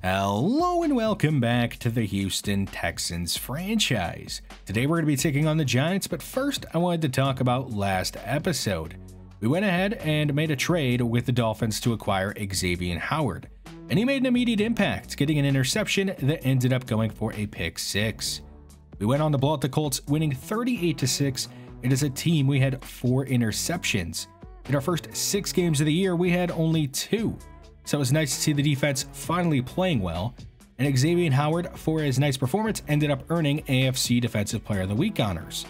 Hello and welcome back to the Houston Texans franchise. Today we're going to be taking on the Giants, but first I wanted to talk about last episode. We went ahead and made a trade with the Dolphins to acquire Xavier Howard, and he made an immediate impact, getting an interception that ended up going for a pick six. We went on to blow out the Colts, winning 38-6, and as a team we had 4 interceptions. In our first 6 games of the year, we had only 2. So it was nice to see the defense finally playing well, and Xavier Howard, for his nice performance, ended up earning AFC Defensive Player of the Week honors.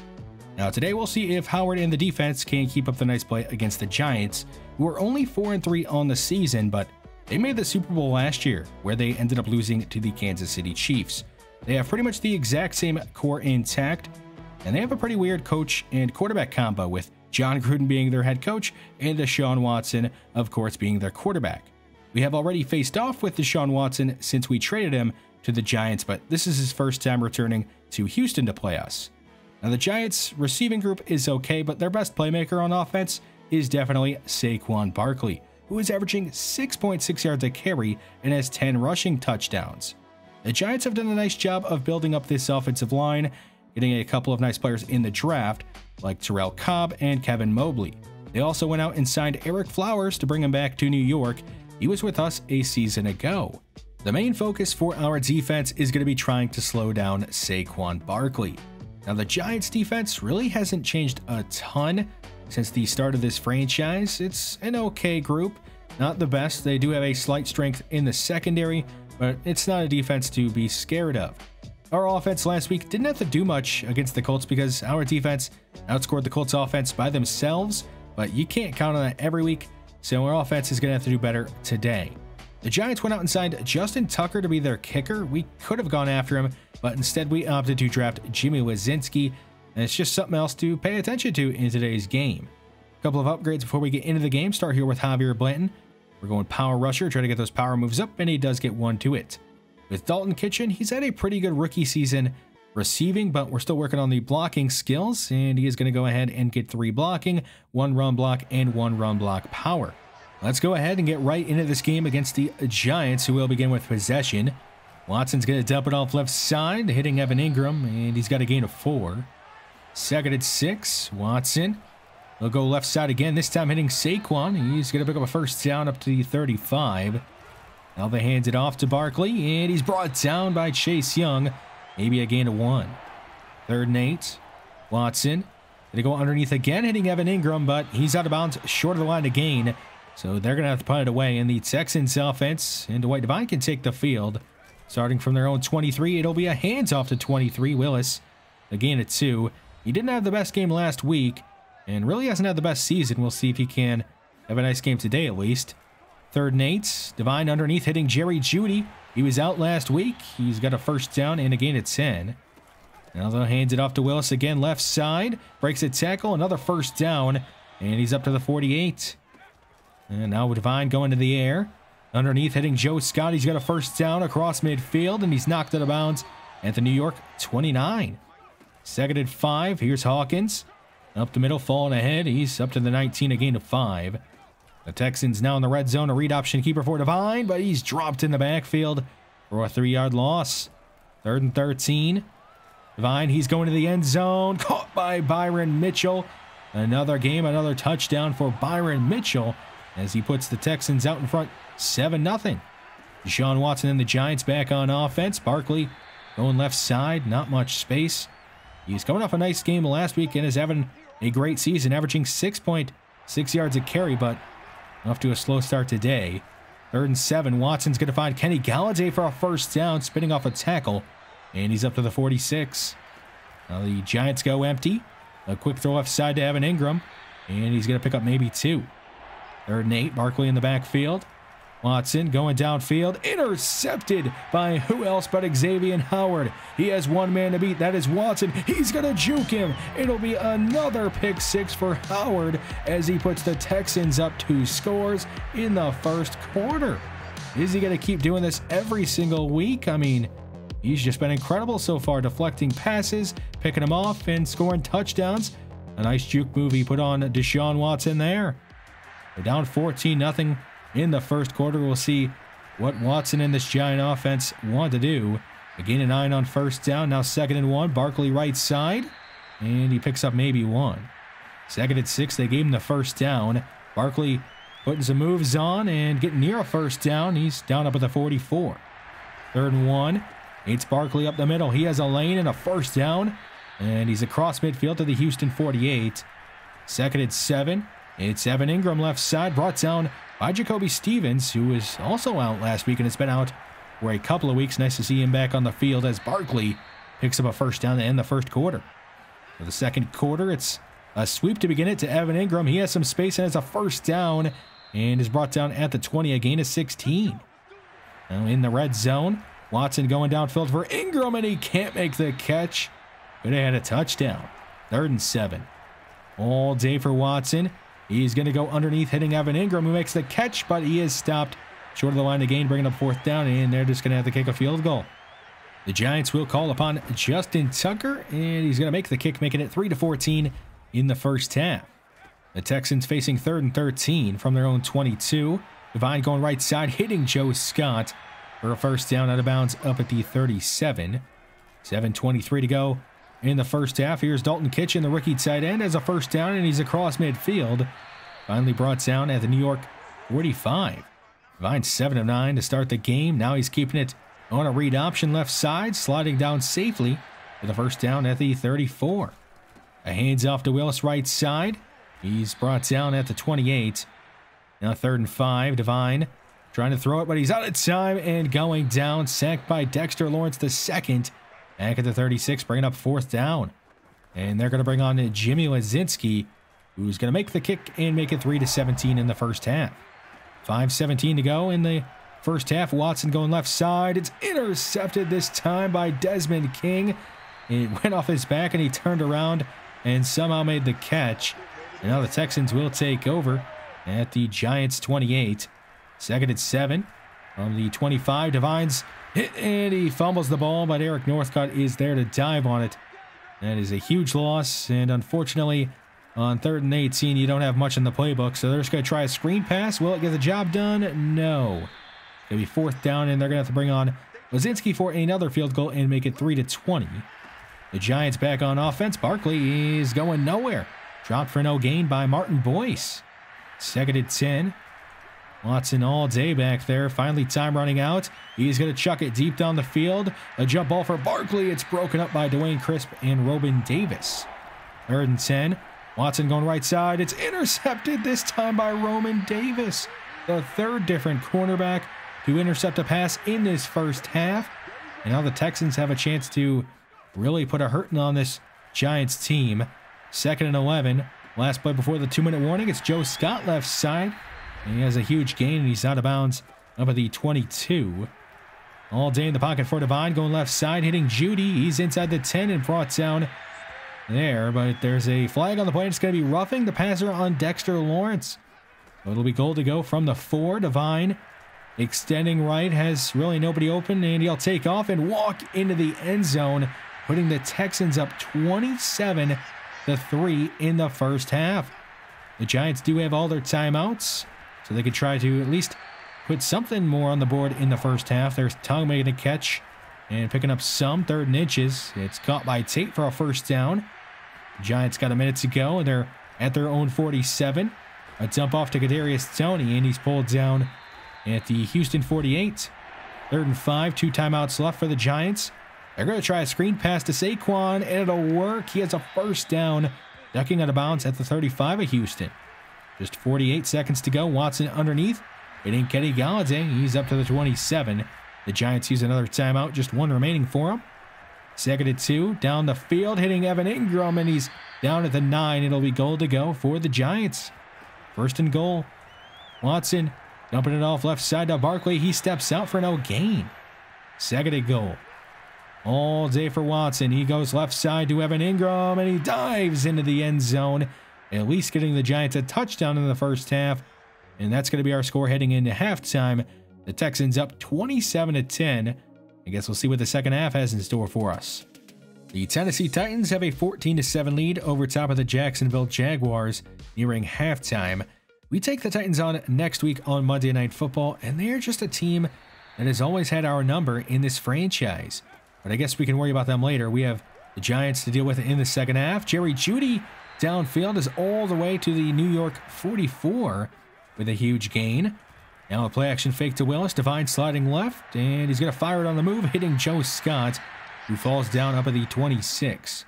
Now today we'll see if Howard and the defense can keep up the nice play against the Giants, who are only 4-3 on the season, but they made the Super Bowl last year, where they ended up losing to the Kansas City Chiefs. They have pretty much the exact same core intact, and they have a pretty weird coach and quarterback combo, with John Gruden being their head coach and Deshaun Watson, of course, being their quarterback. We have already faced off with Deshaun Watson since we traded him to the Giants, but this is his first time returning to Houston to play us. Now, the Giants' receiving group is okay, but their best playmaker on offense is definitely Saquon Barkley, who is averaging 6.6 yards a carry and has 10 rushing touchdowns. The Giants have done a nice job of building up this offensive line, getting a couple of nice players in the draft, like Terrell Cobb and Kevin Mobley. They also went out and signed Eric Flowers to bring him back to New York. He was with us a season ago. The main focus for our defense is going to be trying to slow down Saquon Barkley. Now, the Giants defense really hasn't changed a ton since the start of this franchise. It's an okay group, not the best. They do have a slight strength in the secondary, but it's not a defense to be scared of. Our offense last week didn't have to do much against the Colts because our defense outscored the Colts offense by themselves, but you can't count on that every week. So our offense is going to have to do better today. The Giants went out and signed Justin Tucker to be their kicker. We could have gone after him, but instead we opted to draft Jimmy Wazinski, and it's just something else to pay attention to in today's game. A couple of upgrades before we get into the game. Start here with Javier Blanton. We're going power rusher, try to get those power moves up, and he does get one to it. With Dalton Kitchen, he's had a pretty good rookie season receiving, but we're still working on the blocking skills, and he is going to go ahead and get 3 blocking, 1 run block, and 1 run block power. Let's go ahead and get right into this game against the Giants, who will begin with possession. Watson's going to dump it off left side, hitting Evan Ingram, and he's got a gain of 4. Second and 6, Watson. He'll go left side again, this time hitting Saquon. He's going to pick up a first down up to the 35. Now they hand it off to Barkley, and he's brought down by Chase Young. Maybe a gain of 1. Third and 8. Watson. Gonna go underneath again, hitting Evan Ingram, but he's out of bounds, short of the line to gain. So they're gonna have to punt it away. And the Texans offense, and Dwight Devine can take the field. Starting from their own 23, it'll be a hands-off to 23. Willis. A gain of 2. He didn't have the best game last week, and really hasn't had the best season. We'll see if he can have a nice game today at least. Third and 8. Devine underneath, hitting Jerry Jeudy. He was out last week. He's got a first down and a gain of 10. Now they'll hand it off to Willis again, left side. Breaks a tackle, another first down, and he's up to the 48. And now Devine going to the air. Underneath, hitting Joe Scott. He's got a first down across midfield, and he's knocked out of bounds at the New York 29. Second and 5. Here's Hawkins. Up the middle, falling ahead. He's up to the 19, a gain of 5. The Texans now in the red zone, a read option keeper for Devine, but he's dropped in the backfield for a 3-yard loss. Third and 13. Devine, he's going to the end zone, caught by Byron Mitchell. Another game, another touchdown for Byron Mitchell as he puts the Texans out in front 7-0. Deshaun Watson and the Giants back on offense. Barkley going left side, not much space. He's coming off a nice game last week and is having a great season, averaging 6.6 yards a carry, but off to a slow start today. Third and 7. Watson's going to find Kenny Galladay for a first down, spinning off a tackle, and he's up to the 46. Now the Giants go empty. A quick throw left side to Evan Ingram, and he's going to pick up maybe 2. Third and 8. Barkley in the backfield. Watson going downfield, intercepted by who else but Xavier Howard. He has one man to beat. That is Watson. He's going to juke him. It'll be another pick 6 for Howard as he puts the Texans up 2 scores in the first quarter. Is he going to keep doing this every single week? I mean, he's just been incredible so far, deflecting passes, picking them off, and scoring touchdowns. A nice juke move he put on Deshaun Watson there. They're down 14-0. In the first quarter, we'll see what Watson and this Giant offense want to do. A gain of 9 on first down. Now 2nd and 1. Barkley right side. And he picks up maybe 1. 2nd and 6. They gave him the first down. Barkley putting some moves on and getting near a first down. He's down up at the 44. 3rd and 1. It's Barkley up the middle. He has a lane and a first down. And he's across midfield to the Houston 48. 2nd and 7. It's Evan Ingram left side, brought down by Jacoby Stevens, who was also out last week and has been out for a couple of weeks. Nice to see him back on the field as Barkley picks up a first down to end the first quarter. For the second quarter, it's a sweep to begin it to Evan Ingram. He has some space and has a first down and is brought down at the 20, a gain of 16. Now in the red zone, Watson going downfield for Ingram, and he can't make the catch. Could have had a touchdown. 3rd and 7. All day for Watson. He's going to go underneath, hitting Evan Ingram, who makes the catch, but he is stopped short of the line of gain, bringing up 4th down, and they're just going to have to kick a field goal. The Giants will call upon Justin Tucker, and he's going to make the kick, making it 3-14 in the first half. The Texans facing 3rd and 13 from their own 22. Devine going right side, hitting Joe Scott for a first down out of bounds up at the 37. 7:23 to go in the first half. Here's Dalton Kitchen, the rookie tight end, has a first down, and he's across midfield. Finally brought down at the New York 45. Devine 7 of 9 to start the game. Now he's keeping it on a read option left side, sliding down safely for the first down at the 34. A hands off to Willis right side. He's brought down at the 28. Now 3rd and 5. Devine trying to throw it, but he's out of time and going down. Sacked by Dexter Lawrence II. Back at the 36, bringing up 4th down. And they're going to bring on Jimmy Lazinski, who's going to make the kick and make it 3-17 in the first half. 5:17 to go in the first half. Watson going left side. It's intercepted this time by Desmond King. It went off his back, and he turned around and somehow made the catch. And now the Texans will take over at the Giants 28. 2nd and 7 from the 25. Devine's hit, and he fumbles the ball, but Eric Northcutt is there to dive on it. That is a huge loss, and unfortunately, on 3rd and 18, you don't have much in the playbook, so they're just going to try a screen pass. Will it get the job done? No. It's going to be 4th down, and they're going to have to bring on Lazinski for another field goal and make it 3-20. The Giants back on offense. Barkley is going nowhere. Dropped for no gain by Martin Boyce. 2nd and 10. Watson all day back there. Finally, time running out. He's going to chuck it deep down the field. A jump ball for Barkley. It's broken up by Dwayne Crisp and Robin Davis. 3rd and 10. Watson going right side. It's intercepted this time by Roman Davis, the 3rd different cornerback to intercept a pass in this first half. And now the Texans have a chance to really put a hurting on this Giants team. 2nd and 11. Last play before the 2-minute warning. It's Joe Scott left side. And he has a huge gain, and he's out of bounds up at the 22. All day in the pocket for Devine, going left side, hitting Judy. He's inside the 10 and brought down there, but there's a flag on the play. It's going to be roughing the passer on Dexter Lawrence. So it'll be goal to go from the 4. Devine extending right, has really nobody open, and he'll take off and walk into the end zone, putting the Texans up 27-3 in the first half. The Giants do have all their timeouts, so they could try to at least put something more on the board in the first half. There's Tongue making a catch and picking up some 3rd and inches. It's caught by Tate for a first down. The Giants got a minute to go, and they're at their own 47. A dump off to Kadarius Toney, and he's pulled down at the Houston 48. 3rd and 5, 2 timeouts left for the Giants. They're going to try a screen pass to Saquon, and it'll work. He has a first down, ducking out of bounds at the 35 of Houston. Just 48 seconds to go. Watson underneath, hitting Kenny Galladay. He's up to the 27. The Giants use another timeout, just 1 remaining for him. 2nd and 2, down the field, hitting Evan Ingram, and he's down at the 9. It'll be goal to go for the Giants. 1st and goal. Watson dumping it off left side to Barkley. He steps out for no gain. 2nd and goal. All day for Watson. He goes left side to Evan Ingram, and he dives into the end zone, at least getting the Giants a touchdown in the first half. And that's going to be our score heading into halftime. The Texans up 27-10. I guess we'll see what the second half has in store for us. The Tennessee Titans have a 14-7 lead over top of the Jacksonville Jaguars nearing halftime. We take the Titans on next week on Monday Night Football, and they're just a team that has always had our number in this franchise. But I guess we can worry about them later. We have the Giants to deal with in the second half. Jerry Jeudy downfield is all the way to the New York 44 with a huge gain. Now a play action fake to Willis. Devine sliding left, and he's going to fire it on the move, hitting Joe Scott, who falls down up at the 26.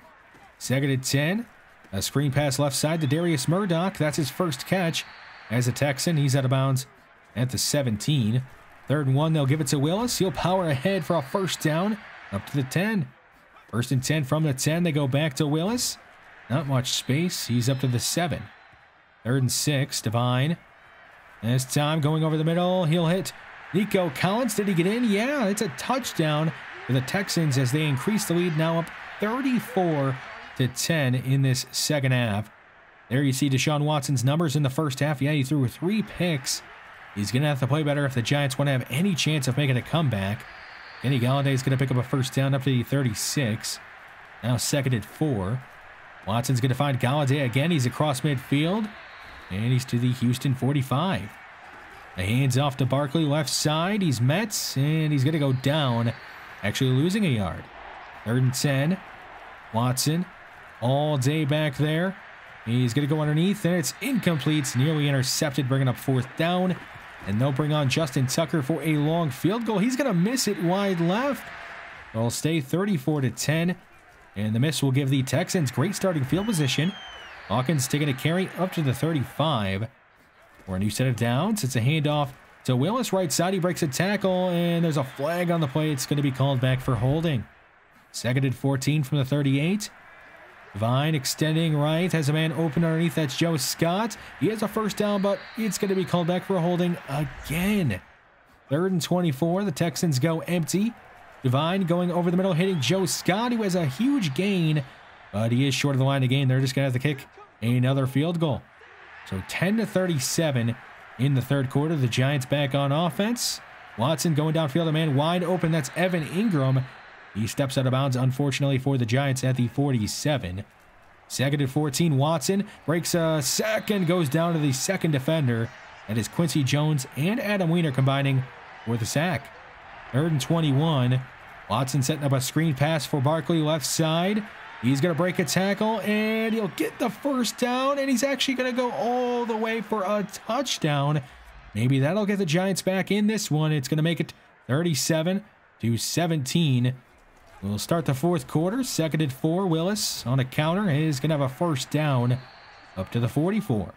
Second and 10. A screen pass left side to Darius Murdoch. That's his first catch as a Texan. He's out of bounds at the 17. Third and 1, they'll give it to Willis. He'll power ahead for a first down up to the 10. First and 10 from the 10. They go back to Willis. Not much space. He's up to the 7. Third and 6. Devine. This time going over the middle. He'll hit Nico Collins. Did he get in? Yeah, it's a touchdown for the Texans as they increase the lead, now up 34-10 in this second half. There you see Deshaun Watson's numbers in the first half. Yeah, he threw 3 picks. He's going to have to play better if the Giants want to have any chance of making a comeback. Kenny Galladay's going to pick up a first down up to the 36. Now second and 4. Watson's going to find Galladay again. He's across midfield, and he's to the Houston 45. The hands off to Barkley, left side. He's met, and he's going to go down, actually losing a yard. Third and 10. Watson all day back there. He's going to go underneath, and it's incomplete. It's nearly intercepted, bringing up fourth down. And they'll bring on Justin Tucker for a long field goal. He's going to miss it wide left. It'll stay 34-10. And the miss will give the Texans great starting field position. Hawkins taking a carry up to the 35. For a new set of downs, it's a handoff to Willis. Right side, he breaks a tackle, and there's a flag on the play. It's going to be called back for holding. Second and 14 from the 38. Vine extending right, has a man open underneath. That's Joe Scott. He has a first down, but it's going to be called back for holding again. Third and 24. The Texans go empty. Devine going over the middle, hitting Joe Scott, who has a huge gain, but he is short of the line to gain. They're just going to have to kick another field goal. So 10-37 in the third quarter. The Giants back on offense. Watson going downfield, a man wide open. That's Evan Ingram. He steps out of bounds, unfortunately, for the Giants at the 47. Second and 14, Watson breaks a sack and goes down to the second defender. That is Quincy Jones and Adam Weiner combining for the sack. Third and 21. Watson setting up a screen pass for Barkley, left side. He's going to break a tackle, and he'll get the first down, and he's actually going to go all the way for a touchdown. Maybe that'll get the Giants back in this one. It's going to make it 37-17. We'll start the fourth quarter. Second and 4. Willis on a counter is going to have a first down up to the 44.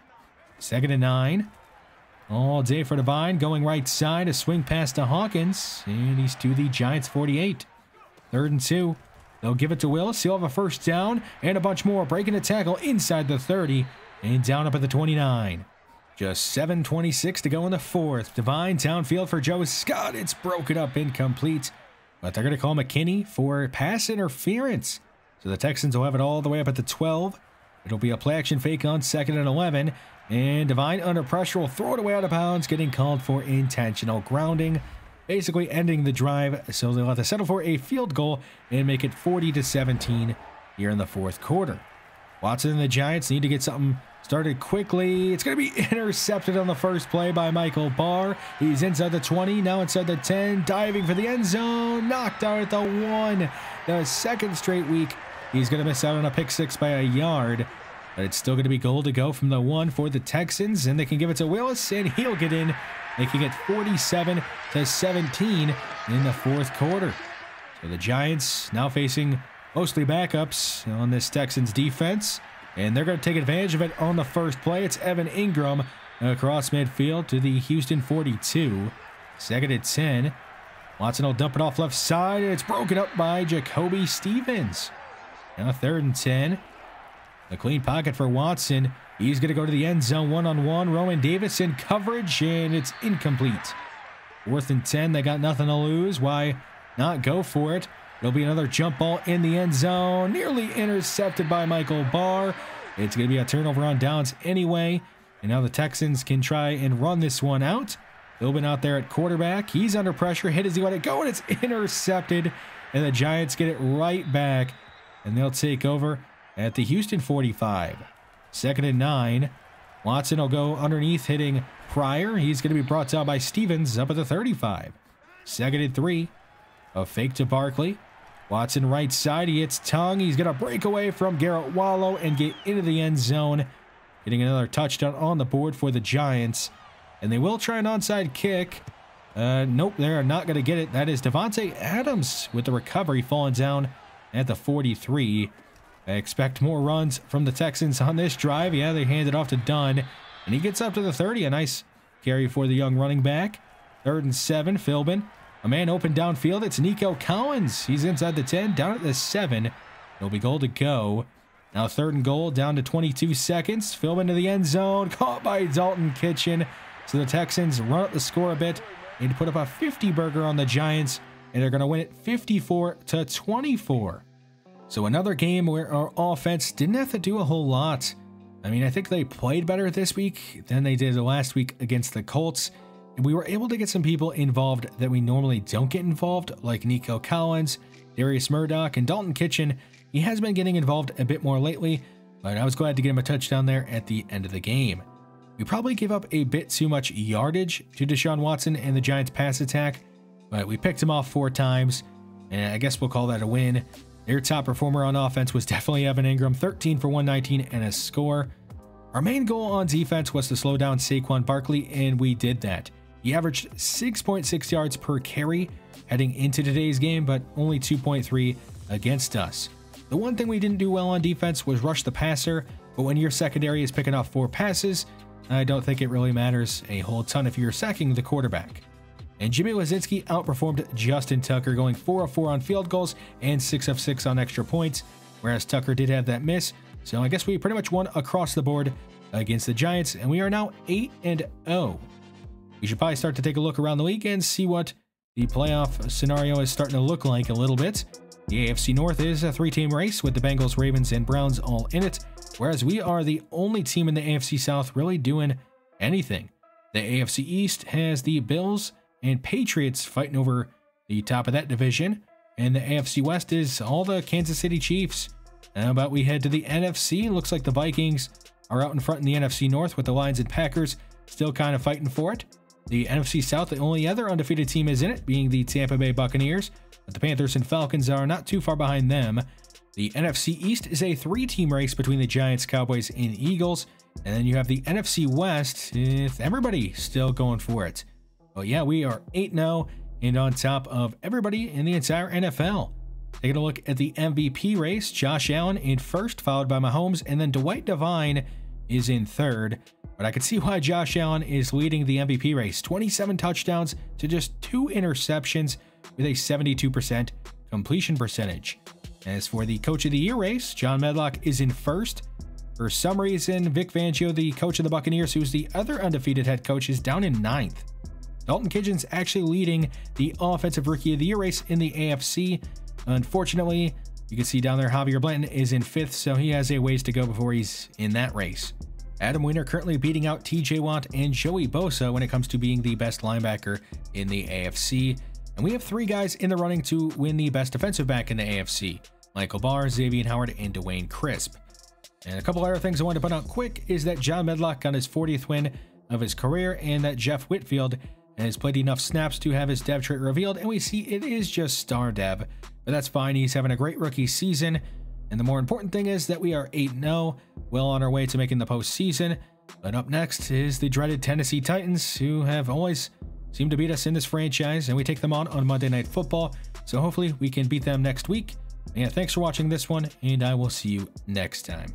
Second and 9. All day for Devine. Going right side. A swing pass to Hawkins. And he's to the Giants 48. Third and 2. They'll give it to Willis. He'll have a first down and a bunch more. Breaking a tackle inside the 30 and down up at the 29. Just 7:26 to go in the fourth. Devine downfield for Joe Scott. It's broken up, incomplete. But they're going to call McKinney for pass interference. So the Texans will have it all the way up at the 12. It'll be a play action fake on second and 11. And Devine under pressure will throw it away out of bounds, getting called for intentional grounding. Basically ending the drive, so they'll have to settle for a field goal and make it 40-17 here in the fourth quarter. Watson and the Giants need to get something started quickly. It's going to be intercepted on the first play by Michael Barr. He's inside the 20, now inside the 10, diving for the end zone, knocked out at the 1. The second straight week, he's going to miss out on a pick six by a yard. But it's still going to be goal to go from the 1 for the Texans, and they can give it to Willis, and he'll get in, making it 47-17 in the fourth quarter. So the Giants now facing mostly backups on this Texans defense, and they're going to take advantage of it on the first play. It's Evan Ingram across midfield to the Houston 42. Second and 10. Watson will dump it off left side, and it's broken up by Jacoby Stevens. Now third and 10. A clean pocket for Watson. He's going to go to the end zone one-on-one. Roman Davis in coverage, and it's incomplete. Fourth and 10. They got nothing to lose. Why not go for it? It'll be another jump ball in the end zone. Nearly intercepted by Michael Barr. It's going to be a turnover on downs anyway. And now the Texans can try and run this one out. Philbin out there at quarterback. He's under pressure. Hit as he let it go, and it's intercepted. And the Giants get it right back, and they'll take over at the Houston 45. Second and 9. Watson will go underneath, hitting Pryor. He's going to be brought down by Stevens up at the 35. 2nd and 3. A fake to Barkley. Watson right side. He hits Tongue. He's going to break away from Garrett Wallow and get into the end zone. Getting another touchdown on the board for the Giants. And they will try an onside kick. Nope, they're not going to get it. That is Devontae Adams with the recovery, falling down at the 43. I expect more runs from the Texans on this drive. Yeah, they hand it off to Dunn, and he gets up to the 30. A nice carry for the young running back. 3rd and 7, Philbin. A man open downfield. It's Nico Collins. He's inside the 10, down at the 7. It'll be goal to go. Now 3rd and goal, down to 22 seconds. Philbin to the end zone, caught by Dalton Kitchen. So the Texans run up the score a bit and put up a 50-burger on the Giants, and they're going to win it 54-24. So another game where our offense didn't have to do a whole lot. I mean, I think they played better this week than they did last week against the Colts. And we were able to get some people involved that we normally don't get involved, like Nico Collins, Darius Murdoch, and Dalton Kitchen. He has been getting involved a bit more lately, but I was glad to get him a touchdown there at the end of the game. We probably gave up a bit too much yardage to Deshaun Watson and the Giants' pass attack, but we picked him off 4 times, and I guess we'll call that a win. Their top performer on offense was definitely Evan Ingram, 13 for 119 and a score. Our main goal on defense was to slow down Saquon Barkley, and we did that. He averaged 6.6 yards per carry heading into today's game, but only 2.3 against us. The one thing we didn't do well on defense was rush the passer, but when your secondary is picking off 4 passes, I don't think it really matters a whole ton if you're sacking the quarterback. And Jimmy Wazinski outperformed Justin Tucker, going 4 of 4 on field goals and 6 of 6 on extra points, whereas Tucker did have that miss. So I guess we pretty much won across the board against the Giants, and we are now 8-0. We should probably start to take a look around the league and see what the playoff scenario is starting to look like a little bit. The AFC North is a 3-team race with the Bengals, Ravens, and Browns all in it, whereas we are the only team in the AFC South really doing anything. The AFC East has the Bills and Patriots fighting over the top of that division, and the AFC West is all the Kansas City Chiefs. How about we head to the NFC? Looks like the Vikings are out in front in the NFC North, with the Lions and Packers still kind of fighting for it. The NFC South, the only other undefeated team is in it, being the Tampa Bay Buccaneers, but the Panthers and Falcons are not too far behind them. The NFC East is a 3-team race between the Giants, Cowboys, and Eagles, and then you have the NFC West with everybody still going for it. But yeah, we are 8-0 and on top of everybody in the entire NFL. Taking a look at the MVP race, Josh Allen in first, followed by Mahomes, and then Dwight Devine is in third. But I can see why Josh Allen is leading the MVP race. 27 touchdowns to just 2 interceptions with a 72% completion percentage. As for the Coach of the Year race, John Medlock is in first. For some reason, Vic Fangio, the coach of the Buccaneers, who's the other undefeated head coach, is down in 9th. Dalton Kitchen's actually leading the Offensive Rookie of the Year race in the AFC. Unfortunately, you can see down there Javier Blanton is in 5th, so he has a ways to go before he's in that race. Adam Wiener currently beating out TJ Watt and Joey Bosa when it comes to being the best linebacker in the AFC. And we have 3 guys in the running to win the best defensive back in the AFC. Michael Barr, Xavier Howard, and Dwayne Crisp. And a couple other things I want to put out quick is that John Medlock got his 40th win of his career, and that Jeff Whitfield has played enough snaps to have his dev trait revealed, and we see it is just star dev, but that's fine. He's having a great rookie season, and the more important thing is that we are 8-0, well on our way to making the postseason. But up next is the dreaded Tennessee Titans, who have always seemed to beat us in this franchise, and we take them on Monday Night Football, so hopefully we can beat them next week. Yeah, thanks for watching this one, and I will see you next time.